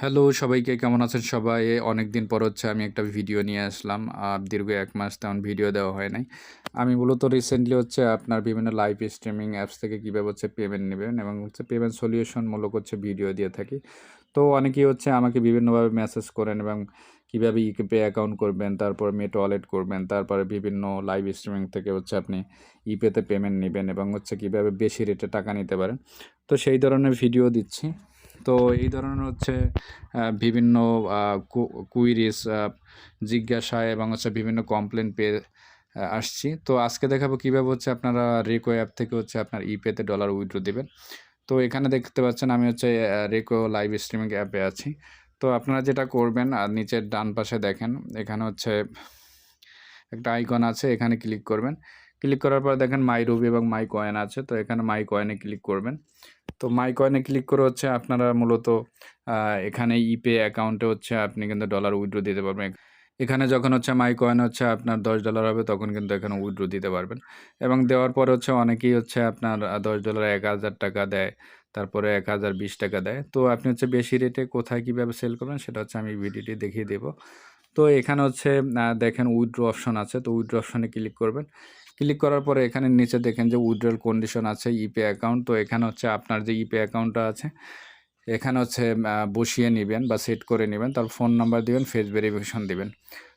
Hello সবাইকে কেমন আছেন সবাই? অনেকদিন পর হচ্ছে আমি একটা ভিডিও নিয়ে আসলাম। দীর্ঘ ১ মাস তেমন ভিডিও দেওয়া হয় নাই। আমি মূলত রিসেন্টলি হচ্ছে আপনার বিভিন্ন লাইভ স্ট্রিমিং অ্যাপস থেকে কীভাবে হচ্ছে পেমেন্ট নেবেন এবং হচ্ছে পেমেন্ট সলিউশন মূলক হচ্ছে ভিডিও দিয়ে থাকি। তো অনেকেই হচ্ছে আমাকে বিভিন্নভাবে মেসেজ করেন এবং কীভাবে ইপে অ্যাকাউন্ট করবেন, তারপর মেট ওয়ালেট করবেন, তারপরে বিভিন্ন লাইভ স্ট্রিমিং থেকে হচ্ছে আপনি ইপেতে পেমেন্ট নিবেন এবং হচ্ছে কীভাবে বেশি রেটে টাকা নিতে পারেন। তো সেই ধরনের ভিডিও দিচ্ছি। তো এই ধরনের হচ্ছে বিভিন্ন আ কুইরিজ জিজ্ঞাসা এবং হচ্ছে বিভিন্ন কমপ্লেন পেয়ে আসছি। তো আজকে দেখাবো কিভাবে হচ্ছে আপনারা রেকো অ্যাপ থেকে হচ্ছে আপনার ইপেতে ডলার উইথড্র দিবেন। তো এখানে দেখতে পাচ্ছেন আমি হচ্ছে রেকো লাইভ স্ট্রিমিং অ্যাপে আছি। তো আপনারা যেটা করবেন নিচের ডান পাশে দেখেন এখানে হচ্ছে একটা আইকন আছে, এখানে ক্লিক করবেন। ক্লিক করার পর দেখেন মাই রুবি এবং মাই কয়েন আছে। তো এখানে মাই কয়েনে ক্লিক করবেন। তো মাই কয়েনে ক্লিক করে হচ্ছে আপনারা মূলত আ এখানে ইপে অ্যাকাউন্টে হচ্ছে আপনি কিন্তু ডলার উইথড্র দিতে পারবেন। এখানে যখন হচ্ছে মাই কয়েন হচ্ছে আপনার $10 হবে তখন কিন্তু এখানে উইথড্র দিতে পারবেন। এবং দেওয়ার পরে হচ্ছে অনেকেই হচ্ছে আপনার $10 ৳১,০০০ দেয়। তারপরে ৳১,০২০ দেয়। তো আপনি হচ্ছে বেশি রেটে কোথায় কিভাবে সেল করবেন সেটা হচ্ছে আমি ভিডিওটি দেখিয়ে দেব। তো এখানে হচ্ছে দেখেন উইথড্র অপশন আছে। তো উইথড্র অপশনে ক্লিক করবেন। ক্লিক করার পরে এখানে নিচে দেখেন যে উইথড্রল কন্ডিশন আছে ইপে অ্যাকাউন্ট। তো এখানে হচ্ছে আপনার যে ইপে অ্যাকাউন্টটা আছে এখানে হচ্ছে বসিয়ে নিবেন বা সেট করে নিবেন। তারপর ফোন নাম্বার দিবেন, ফেস ভেরিফিকেশন দিবেন।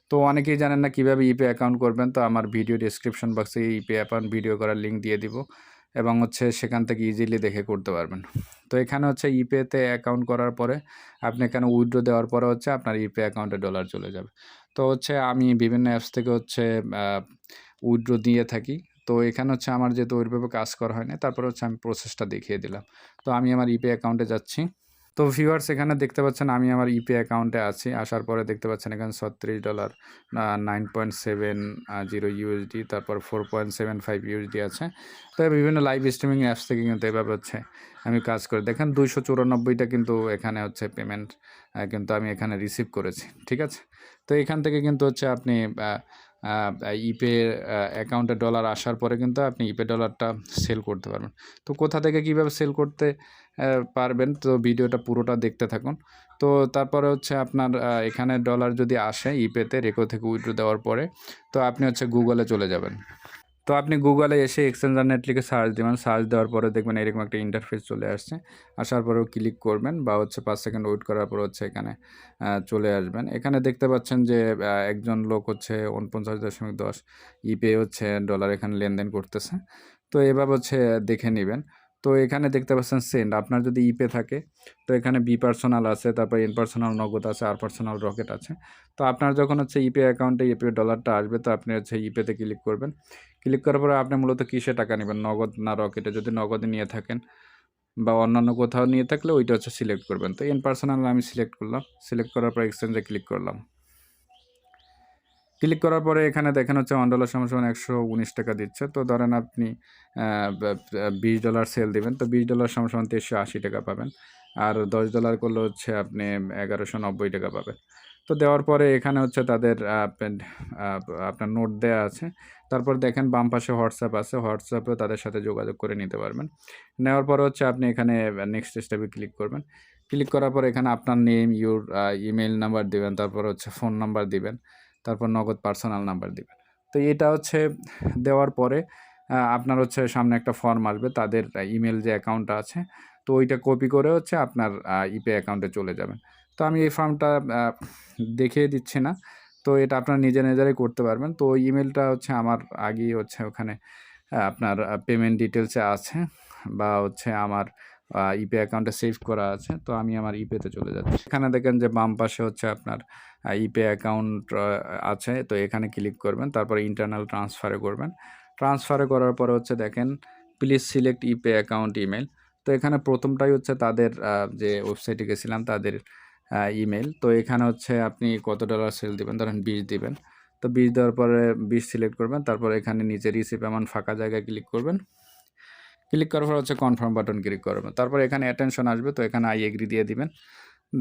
তো অনেকেই জানেন না কিভাবে ইপে অ্যাকাউন্ট করবেন। তো আমার ভিডিও ডেসক্রিপশন বক্সে ইপে অ্যাকাউন্ট ভিডিও করার লিঙ্ক দিয়ে দিব এবং হচ্ছে সেখান থেকে ইজিলি দেখে করতে পারবেন। তো এখানে হচ্ছে ইপেতে অ্যাকাউন্ট করার পরে আপনি এখানে উইথড্র দেওয়ার পরে হচ্ছে আপনার ইপে অ্যাকাউন্টে ডলার চলে যাবে। তো হচ্ছে আমি বিভিন্ন অ্যাপস থেকে হচ্ছে আ উইথড্র দিয়ে থাকি। তো এখানে হচ্ছে আমার যেহেতু ওইভাবে কাজ করা হয় নাই, তারপরে হচ্ছে আমি প্রসেসটা দেখিয়ে দিলাম। তো আমি আমার ইপে অ্যাকাউন্টে যাচ্ছি। তো ভিউয়ার্স এখানে দেখতে পাচ্ছেন আমি আমার ইপে অ্যাকাউন্টে আছি। আসার পরে দেখতে পাচ্ছেন এখানে $36 9.70 USD তারপর 4.75 USD আছে। তো বিভিন্ন লাইভ স্ট্রিমিং অ্যাপস থেকে কিন্তু এভাবে হচ্ছে আমি কাজ করি। দেখেন 294 টা কিন্তু এখানে হচ্ছে পেমেন্ট কিন্তু আমি এখানে রিসিভ করেছি। ঠিক আছে? তো এখান থেকে কিন্তু হচ্ছে আপনি আ আ ইপে অ্যাকাউন্টে ডলার আসার পরে কিন্তু আপনি ইপে ডলারটা সেল করতে পারবেন। তো কোথা থেকে কিভাবে সেল করতে পারবেন, তো ভিডিওটা পুরোটা দেখতে থাকুন। তো তারপরে হচ্ছে আপনার এখানে ডলার যদি আসে ইপেতে রেকো থেকে উইথড্র দেওয়ার পরে, তো আপনি হচ্ছে গুগলে চলে যাবেন। তো আপনি গুগলে এসে এক্সচেঞ্জার নেট লিখে সার্চ দিবেন। সার্চ দেওয়ার পরে দেখবেন এরকম একটা ইন্টারফেস চলে আসছে। আসার পরেও ক্লিক করবেন বা হচ্ছে ৫ সেকেন্ড ওয়েট করার পর হচ্ছে এখানে চলে আসবেন। এখানে দেখতে পাচ্ছেন যে একজন লোক হচ্ছে ৪৯.১০ ইপে হচ্ছে ডলার এখানে লেনদেন করতেছে। তো এভাবে হচ্ছে দেখে নিবেন। তো এখানে দেখতে পাচ্ছেন সেন্ড। আপনার যদি ইপে থাকে তো এখানে বি পার্সোনাল আছে, তারপর এন পার্সোনাল নগদ আছে, আর পার্সোনাল রকেট আছে। তো আপনার যখন হচ্ছে ইপে অ্যাকাউন্টে ইপে ডলারটা আসবে তো আপনি হচ্ছে ইপেতে ক্লিক করবেন। ক্লিক করার পরে আপনি মূলত কিসে টাকা নেবেন? নগদ না রকেটে? যদি নগদে নিয়ে থাকেন বা অন্যান্য কোথাও নিয়ে থাকলে ওইটা হচ্ছে সিলেক্ট করবেন। তো ইন পার্সোনাল আমি সিলেক্ট করলাম। সিলেক্ট করার পর এক্সচেঞ্জে ক্লিক করলাম। ক্লিক করার পরে এখানে দেখেন হচ্ছে $1 = ৳১১৯ দিচ্ছে। তো ধরেন আপনি আ ব্যা ব্যা $20 সেল দিবেন। তো $20 = ৳৩৮০ পাবেন। আর $10 করলে হচ্ছে আপনি ৳১১৯০ পাবেন। তো দেওয়ার পরে এখানে হচ্ছে তাদের আপনার নোট দেয়া আছে। তারপর দেখেন বাম পাশে হোয়াটসঅ্যাপ আছে। হোয়াটসঅ্যাপেও তাদের সাথে যোগাযোগ করে নিতে পারবেন। নেওয়ার পরে হচ্ছে আপনি এখানে নেক্সট স্টেপে ক্লিক করবেন। ক্লিক করার পরে এখানে আপনার নেম, ইউর ইমেইল নাম্বার দিবেন। তারপর হচ্ছে ফোন নাম্বার দিবেন। তারপর নগদ পার্সোনাল নাম্বার দিবেন। তো এটা হচ্ছে দেওয়ার পরে আপনার হচ্ছে সামনে একটা ফর্ম আসবে। তাদের ইমেইল যে অ্যাকাউন্টটা আছে, তো ওইটা কপি করে হচ্ছে আপনার ইপে অ্যাকাউন্টে চলে যাবেন। তো আমি এই ফর্মটা দেখিয়ে দিচ্ছি না। তো এটা আপনারা নিজেরাই করতে পারবেন। তো ওই ইমেইলটা হচ্ছে আমার আগেই হচ্ছে ওখানে আপনার পেমেন্ট ডিটেইলসে আছে বা হচ্ছে আমার ইপে অ্যাকাউন্টে সেভ করা আছে। তো আমি আমার ইপেতে চলে যাচ্ছি। এখানে দেখেন যে বাম পাশে হচ্ছে আপনার ইপে অ্যাকাউন্ট আছে। তো এখানে ক্লিক করবেন। তারপরে ইন্টারনাল ট্রান্সফারে করবেন। ট্রান্সফারে করার পরে হচ্ছে দেখেন প্লিজ সিলেক্ট ইপে অ্যাকাউন্ট ইমেইল। তো এখানে ১ম টাই হচ্ছে তাদের যে ওয়েবসাইটে গেছিলাম তাদের ইমেইল। তো এখানে হচ্ছে আপনি কত ডলার সেল দিবেন, ধরেন ২০ দিবেন। তো ২০ দেওয়ার পরে ২০ সিলেক্ট করবেন। তারপরে এখানে নিচে রিসিভ অ্যামাউন্ট ফাঁকা জায়গায় ক্লিক করবেন। ক্লিক করার পর হচ্ছে কনফার্ম বাটন ক্লিক করবেন। তারপরে এখানে অ্যাটেনশন আসবে। তো এখানে আই এগ্রি দিয়ে দিবেন।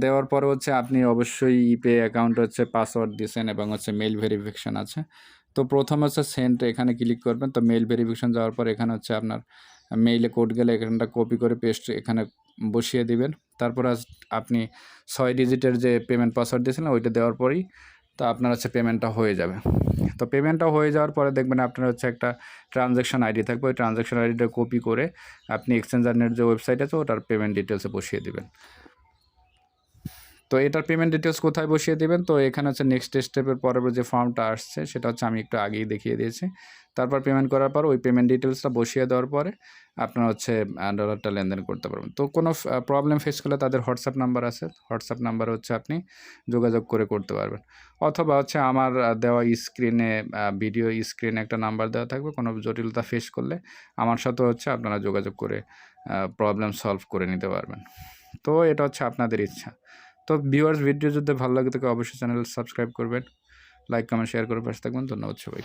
দেওয়ার পরে হচ্ছে আপনি অবশ্যই ইপে অ্যাকাউন্টে হচ্ছে পাসওয়ার্ড দিছেন এবং হচ্ছে মেইল ভেরিফিকেশন আছে। তো ১ম হচ্ছে সেন্ড এখানে ক্লিক করবেন। তো মেইল ভেরিফিকেশন যাওয়ার পর এখানে হচ্ছে আপনার মেইলে কোড গেলে এখানটা কপি করে পেস্ট এখানে বসিয়ে দিবেন। তারপর আপনি 6 ডিজিটের যে পেমেন্ট পাসওয়ার্ড দিয়েছিলেন ওইটা দেওয়ার পরেই তো আপনার হচ্ছে পেমেন্টটা হয়ে যাবে। তো পেমেন্টটা হয়ে যাওয়ার পরে দেখবেন আপনার হচ্ছে একটা ট্রানজ্যাকশন আইডি থাকবে। ওই ট্রানজ্যাকশন আইডিটা কপি করে আপনি এক্সচেঞ্জার নেট যে ওয়েবসাইট আছে ওটার পেমেন্ট ডিটেলসে বসিয়ে দিবেন। তো এটার পেমেন্ট ডিটেলস কোথায় বসিয়ে দিবেন? তো এখানে হচ্ছে নেক্সট স্টেপের পরের যে ফর্মটা আসছে সেটা হচ্ছে আমি একটু আগেই দেখিয়ে দিয়েছি। তারপর পেমেন্ট করার পর ওই পেমেন্ট ডিটেলসটা বসিয়ে দেওয়ার পরে আপনার হচ্ছে ডলারটা লেনদেন করতে পারবেন। তো কোনো প্রবলেম ফেস করলে তাদের হোয়াটসঅ্যাপ নাম্বার আছে। হোয়াটসঅ্যাপ নাম্বারে হচ্ছে আপনি যোগাযোগ করে করতে পারবেন। অথবা হচ্ছে আমার দেওয়া স্ক্রিনে ভিডিও স্ক্রিনে একটা নাম্বার দেওয়া থাকবে। কোনো জটিলতা ফেস করলে আমার সাথেও হচ্ছে আপনারা যোগাযোগ করে প্রবলেম সলভ করে নিতে পারবেন। তো এটা হচ্ছে আপনাদের ইচ্ছা। তো ভিউয়ার্স ভিডিও যদি ভালো লাগে থাকে অবশ্যই চ্যানেল সাবস্ক্রাইব করবেন, লাইক কমেন্ট শেয়ার করে পাশে থাকবেন। ধন্যবাদ সবাইকে।